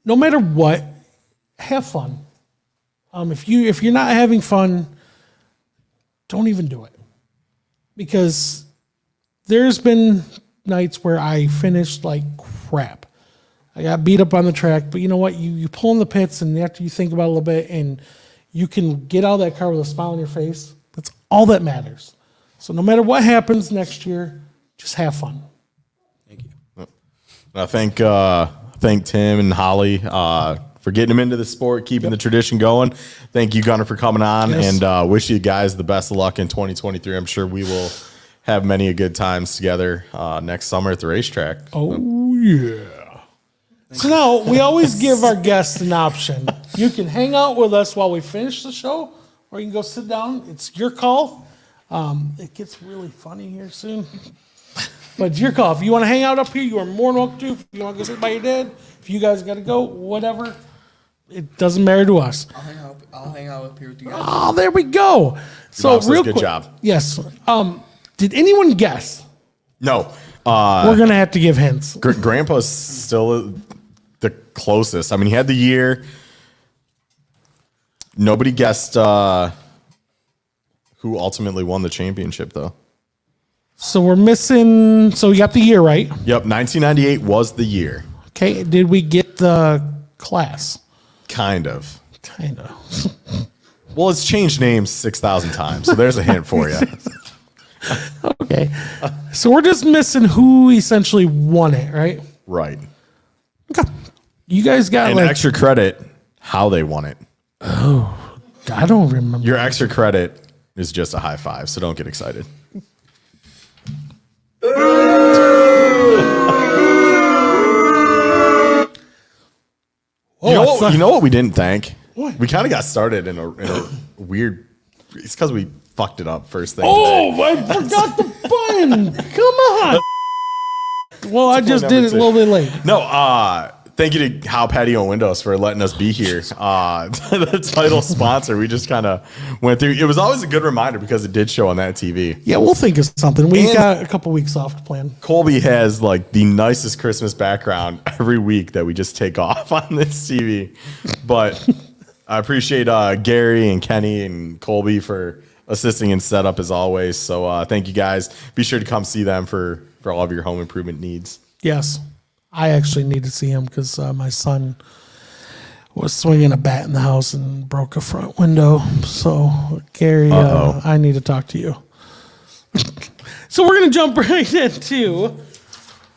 no matter what, have fun. If you're not having fun, don't even do it. Because there's been nights where I finished like crap. I got beat up on the track, but you know what? You pull in the pits and after you think about it a little bit and you can get out of that car with a smile on your face, that's all that matters. So no matter what happens next year, just have fun. Thank you. I thank Tim and Holly for getting him into the sport, keeping the tradition going. Thank you, Gunner, for coming on, and wish you guys the best of luck in 2023. I'm sure we will have many a good times together next summer at the racetrack. Oh, yeah. So now we always give our guests an option. You can hang out with us while we finish the show, or you can go sit down. It's your call. It gets really funny here soon. But it's your call. If you want to hang out up here, you are more than welcome to. If you want to go sit by your dad, if you guys got to go, whatever, it doesn't matter to us. I'll hang out up here with you guys. Oh, there we go. So Mom says real good quick, job. yes. Did anyone guess? No. We're gonna have to give hints. Grandpa's still the closest. I mean, he had the year. Nobody guessed who ultimately won the championship, though. So we're missing. So we got the year right. Yep, 1998 was the year. Okay. Did we get the class? Kind of. Kind of. Well, it's changed names 6,000 times, so there's a hint for you. Okay. So we're just missing who essentially won it, right? Right. Okay. You guys got And extra credit, how they won it. I don't remember. Your extra credit is just a high five, so don't get excited. You know what we didn't thank? What? We kind of got started in a weird. It's because we fucked it up first thing. Oh, I forgot the button. Come on. Well, I just did it a little bit late. No, thank you to How Patio and Windows for letting us be here. The title sponsor, we just kind of went through. It was always a good reminder because it did show on that TV. Yeah, we'll think of something. We got a couple weeks off to plan. Colby has like the nicest Christmas background every week that we just take off on this TV. But I appreciate Gary and Kenny and Colby for assisting in setup as always. So thank you guys. Be sure to come see them for all of your home improvement needs. Yes. I actually need to see him because my son was swinging a bat in the house and broke a front window. So, Gary, I need to talk to you. So we're going to jump right into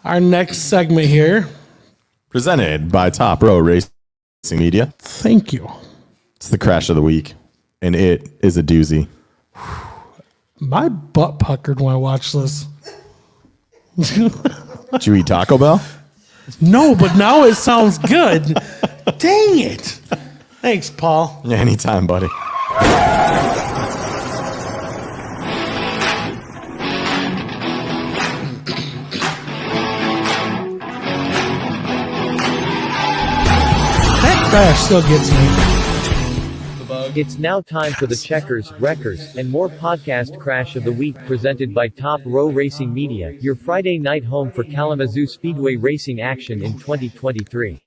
our next segment here. Presented by Top Row Racing Media. Thank you. It's the crash of the week, and it is a doozy. My butt puckered when I watched this. Did you eat Taco Bell? No, but now it sounds good. Dang it. Thanks, Paul. Yeah, anytime, buddy. That crash still gets me. It's now time for the Checkers, Wreckers, and More podcast Crash of the Week presented by Top Row Racing Media, your Friday night home for Kalamazoo Speedway racing action in 2023.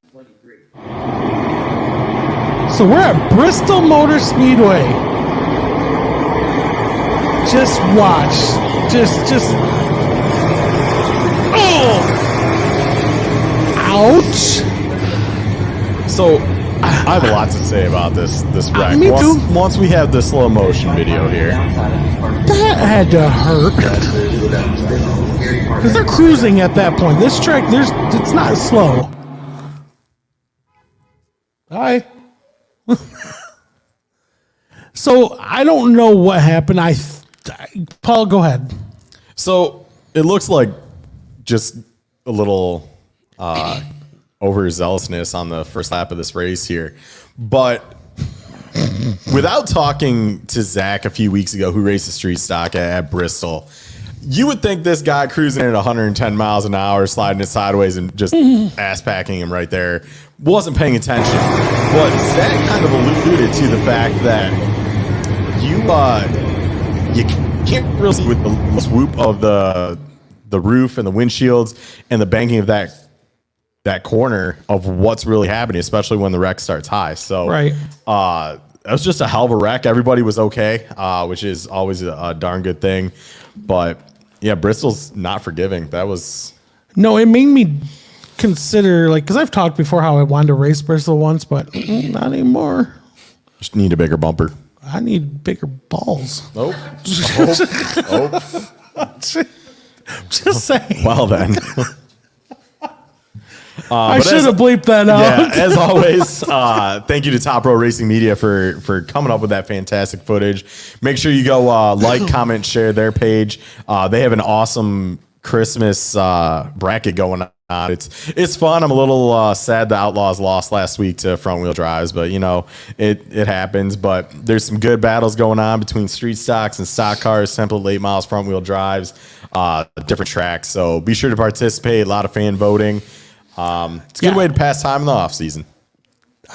So we're at Bristol Motor Speedway. Just watch. Just. Oh! Ouch! So, I have a lot to say about this wreck. Me too. Once we have the slow motion video here. That had to hurt. Because they're cruising at that point. This track, it's not slow. Hi. So, I don't know what happened. Paul, go ahead. So, it looks like just a little overzealousness on the first lap of this race here. But without talking to Zach a few weeks ago, who raced the street stock at Bristol, you would think this guy cruising at 110 miles an hour, sliding it sideways and just ass packing him right there, wasn't paying attention. But Zach kind of alluded to the fact that you can't really see with the swoop of the roof and the windshields and the banking of that corner of what's really happening, especially when the wreck starts high. So Right. That was just a hell of a wreck. Everybody was okay, which is always a darn good thing. But yeah, Bristol's not forgiving. That was No, it made me consider, because I've talked before how I wanted to race Bristol once, but not anymore. just need a bigger bumper. I need bigger balls. Oh, Just saying. well then. I should have bleeped that out. Yeah, as always, thank you to Top Row Racing Media for coming up with that fantastic footage. Make sure you go like, comment, share their page. They have an awesome Christmas bracket going on. It's fun. I'm a little sad the Outlaws lost last week to front wheel drives, but it happens. But there's some good battles going on between street stocks and stock cars, simple late miles front wheel drives, different tracks. So be sure to participate. A lot of fan voting. It's a good way to pass time in the off season.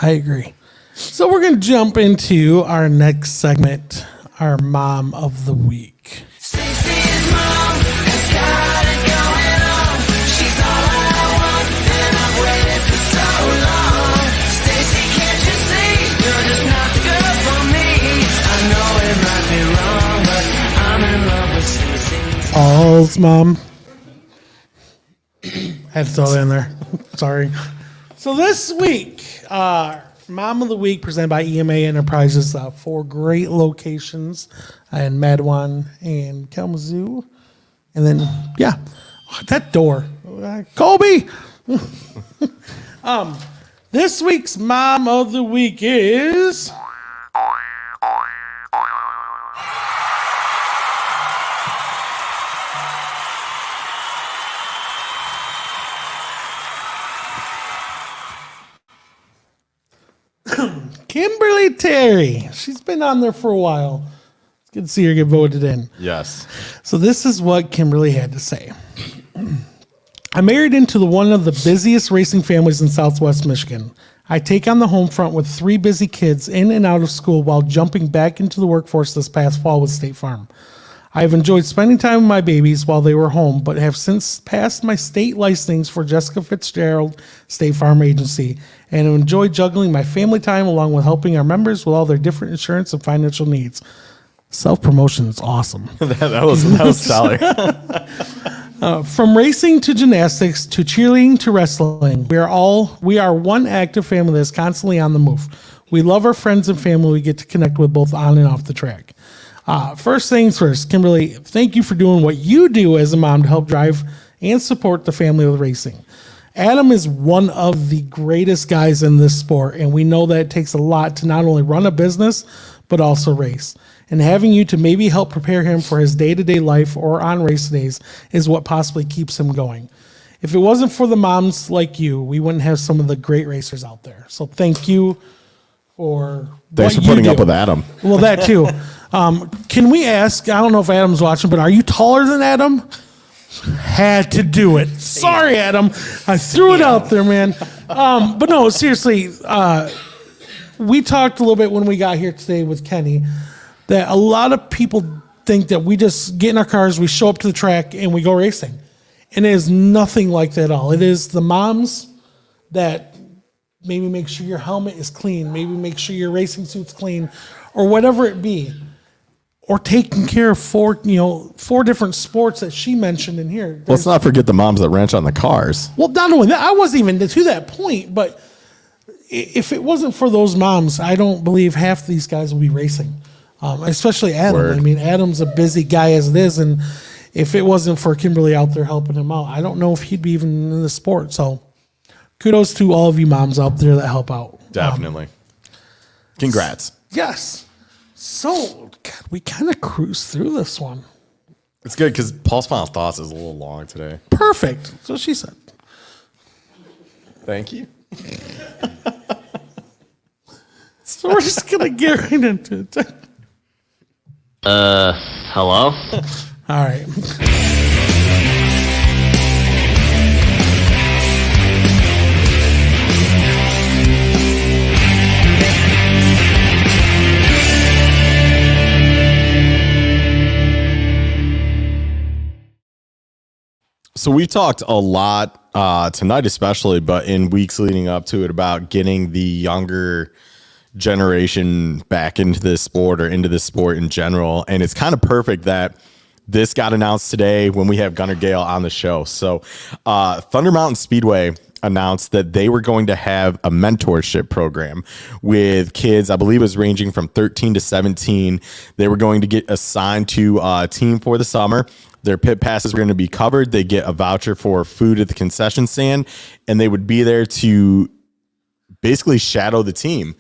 I agree. So we're going to jump into our next segment, our Mom of the Week. Stacey's mom has got it going on. She's all I want, and I've waited for so long. Stacey, can't you see? You're just not the girl for me. I know it might be wrong, but I'm in love with Stacey. Paul's mom. Had to throw that in there. Sorry. So this week, Mom of the Week presented by EMA Enterprises, 4 great locations in Madwan and Kalamazoo. And then, that door. Colby! This week's Mom of the Week is... Kimberly Terry. She's been on there for a while. It's good to see her get voted in. Yes. So this is what Kimberly had to say. I married into one of the busiest racing families in Southwest Michigan. I take on the home front with 3 busy kids in and out of school while jumping back into the workforce this past fall with State Farm. I have enjoyed spending time with my babies while they were home, but have since passed my state licensings for Jessica Fitzgerald State Farm Agency, and have enjoyed juggling my family time along with helping our members with all their different insurance and financial needs. Self-promotion is awesome. that was stellar. From racing to gymnastics to cheerleading to wrestling, we are one active family that's constantly on the move. We love our friends and family we get to connect with both on and off the track. First things first, Kimberly, thank you for doing what you do as a mom to help drive and support the family with racing. Adam is one of the greatest guys in this sport, and we know that it takes a lot to not only run a business, but also race. And having you to maybe help prepare him for his day-to-day life or on race days is what possibly keeps him going. If it wasn't for the moms like you, we wouldn't have some of the great racers out there. So thank you for Thanks for what you putting do. up with Adam. Well, that too. Can we ask, I don't know if Adam's watching, but are you taller than Adam? Had to do it. Sorry, Adam. I threw it out there, man. But no, seriously, we talked a little bit when we got here today with Kenny that a lot of people think that we just get in our cars, we show up to the track, and we go racing. And it is nothing like that at all. It is the moms that maybe make sure your helmet is clean, maybe make sure your racing suit's clean, or whatever it be. Or taking care of 4 different sports that she mentioned in here. Let's not forget the moms that wrench on the cars. Well, not only that, I wasn't even to that point, but if it wasn't for those moms, I don't believe half these guys will be racing, especially Adam. Word. I mean, Adam's a busy guy as it is, and if it wasn't for Kimberly out there helping him out, I don't know if he'd be even in the sport. So kudos to all of you moms out there that help out. Definitely. Congrats. Yes. So, God, we kind of cruised through this one. It's good because Paul's final thoughts is a little long today. Perfect. So she said. Thank you. So we're just going to get right into it. Hello? All right. So we talked a lot tonight, especially, but in weeks leading up to it, about getting the younger generation back into this sport or into this sport in general. And it's kind of perfect that this got announced today when we have Gunner Gale on the show. So Thunder Mountain Speedway announced that they were going to have a mentorship program with kids, I believe it was ranging from 13 to 17. They were going to get assigned to a team for the summer. Their pit passes were going to be covered. They get a voucher for food at the concession stand, and they would be there to basically shadow the team,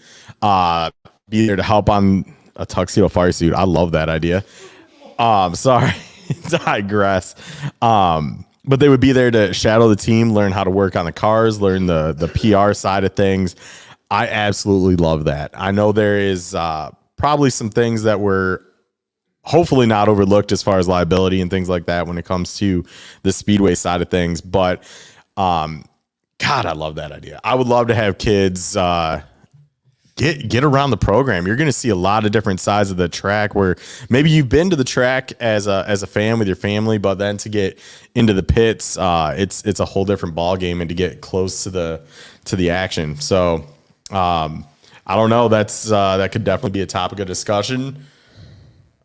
be there to help on a tuxedo fire suit. I love that idea. Sorry, digress. But they would be there to shadow the team, learn how to work on the cars, learn the PR side of things. I absolutely love that. I know there is probably some things that were hopefully not overlooked as far as liability and things like that when it comes to the speedway side of things. But God, I love that idea. I would love to have kids get around the program. You're going to see a lot of different sides of the track where maybe you've been to the track as a fan with your family, but then to get into the pits, it's a whole different ball game, and to get close to the action. So I don't know. That could definitely be a topic of discussion.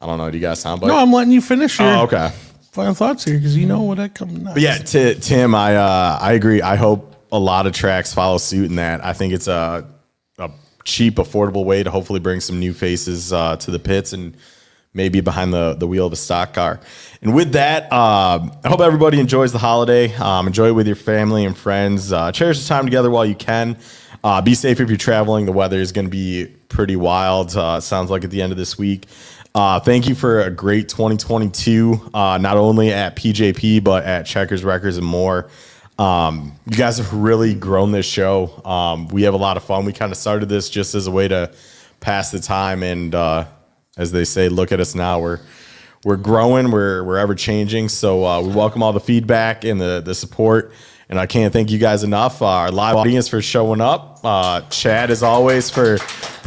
I don't know. Do you guys sound like? No, I'm letting you finish your okay. final thoughts here because you know what that comes next. But yeah, Tim, I agree. I hope a lot of tracks follow suit in that. I think it's a cheap, affordable way to hopefully bring some new faces to the pits and maybe behind the wheel of a stock car. And with that, I hope everybody enjoys the holiday. Enjoy it with your family and friends. Cherish the time together while you can. Be safe if you're traveling. The weather is going to be pretty wild. Sounds like at the end of this week. Thank you for a great 2022, not only at PJP, but at Checkers, Wreckers, and more. You guys have really grown this show. We have a lot of fun. We kind of started this just as a way to pass the time. And as they say, look at us now. We're growing. We're ever changing. So we welcome all the feedback and the support. And I can't thank you guys enough. Our live audience for showing up. Chad, as always, for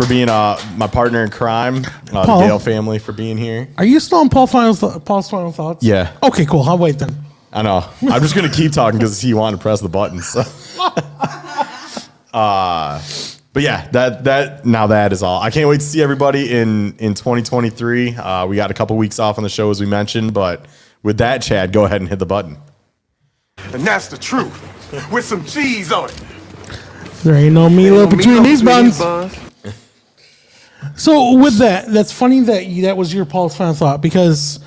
being my partner in crime. The Gale family for being here. Are you still on Paul's final thoughts? Yeah. Okay, cool. I'll wait then. I know. I'm just going to keep talking because he wanted to press the button. So. But yeah, that is all. I can't wait to see everybody in 2023. We got a couple weeks off on the show, as we mentioned. But with that, Chad, go ahead and hit the button. And that's the truth, with some cheese on it. There ain't no meat between these buns. So with that's funny that was your Paul's final thought, because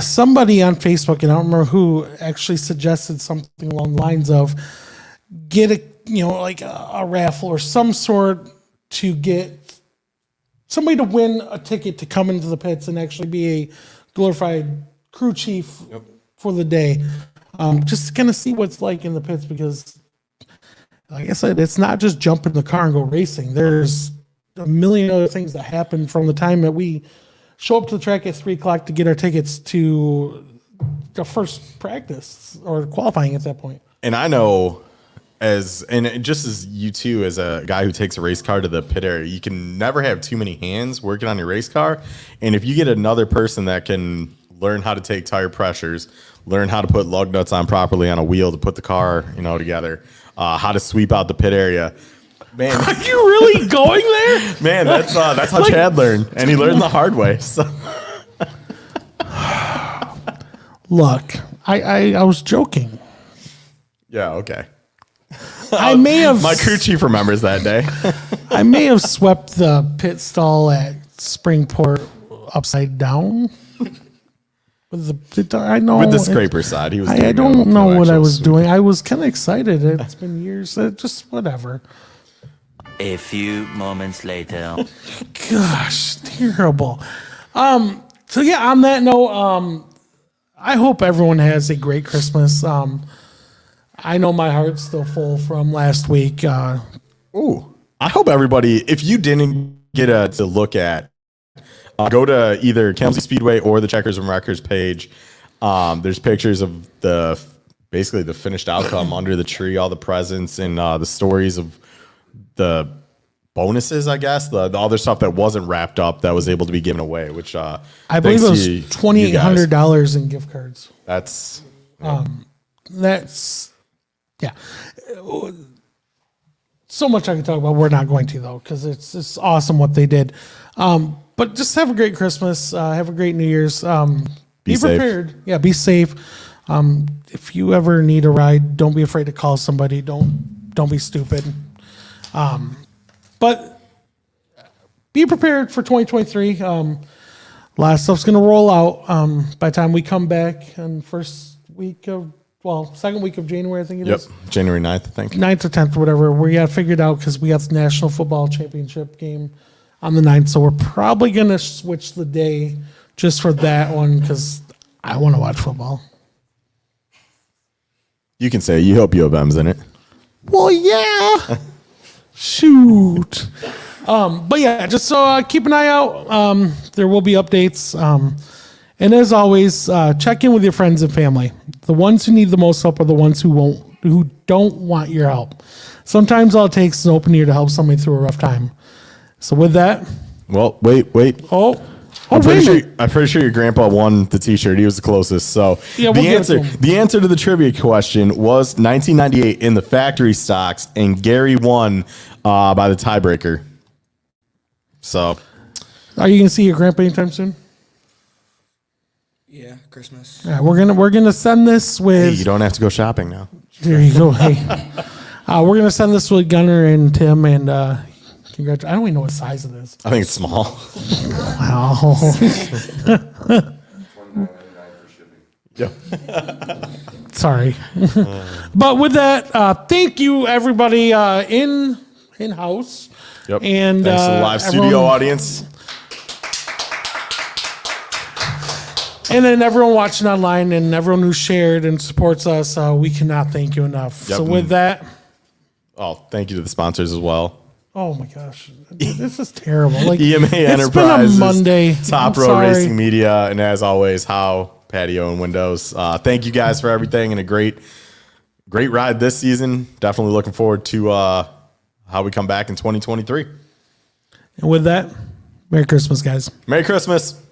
somebody on Facebook, and I don't remember who, actually suggested something along the lines of get a raffle or some sort to get somebody to win a ticket to come into the pits and actually be a glorified crew chief for the day. Just to kind of see what's like in the pits, because like I said, it's not just jump in the car and go racing. There's a million other things that happen from the time that we show up to the track at 3:00 to get our tickets to the first practice or qualifying at that point. And I know, just as you too, as a guy who takes a race car to the pit area, you can never have too many hands working on your race car. And if you get another person that can learn how to take tire pressures, learn how to put lug nuts on properly on a wheel to put the car, together, how to sweep out the pit area. Man, are you really going there? Man, that's how Chad learned, and he learned the hard way. So. Look, I was joking. Yeah, okay. I may have. My crew chief remembers that day. I may have swept the pit stall at Springport upside down. I know with the scraper side, he was. I don't know what I was doing. I was kind of excited. It's been years. Just whatever. A few moments later. Gosh, terrible. So yeah, on that note, I hope everyone has a great Christmas. I know my heart's still full from last week. Ooh, I hope everybody, if you didn't get to look at, go to either Kalamazoo Speedway or the Checkers and Wreckers page. There's pictures of basically the finished outcome under the tree, all the presents, and the stories of the bonuses, I guess, the other stuff that wasn't wrapped up that was able to be given away, which I believe it was $2,800 in gift cards. That's yeah. So much I can talk about. We're not going to, though, because it's awesome what they did. But just have a great Christmas. Have a great New Year's. Be prepared. Safe. Yeah, be safe. If you ever need a ride, don't be afraid to call somebody. Don't be stupid. But be prepared for 2023. A lot of stuff's going to roll out by the time we come back on second week of January, I think it is. Yep, January 9th, I think. 9th or 10th, whatever. We got figured out because we got the National Football Championship game on the 9th. So we're probably going to switch the day just for that one because I want to watch football. You can say you hope U of M's in it. Well, yeah. Shoot. But yeah, just so keep an eye out. There will be updates. And as always, check in with your friends and family. The ones who need the most help are the ones who don't want your help. Sometimes all it takes is an open ear to help somebody through a rough time. So with that, well, wait. I'm pretty sure your grandpa won the T-shirt. He was the closest. So yeah, the answer to the trivia question was 1998 in the factory stocks, and Gary won by the tiebreaker. So, are you gonna see your grandpa anytime soon? Yeah, Christmas. All right, we're gonna send this with. Hey, you don't have to go shopping now. There you go. Hey, we're gonna send this with Gunner and Tim, and congratulations. I don't even know what size it is. I think it's small. Wow. Yeah. Sorry. But with that, thank you everybody in house. Yep. And thanks to the live studio audience. And then everyone watching online and everyone who shared and supports us, we cannot thank you enough. Yep. So with that. Oh, thank you to the sponsors as well. Oh my gosh, this is terrible. Like EMA Enterprises, it's been a Monday. Top Row Racing Media, and as always, How Patio and Windows. Thank you guys for everything and a great ride this season. Definitely looking forward to how we come back in 2023. And with that, Merry Christmas, guys. Merry Christmas.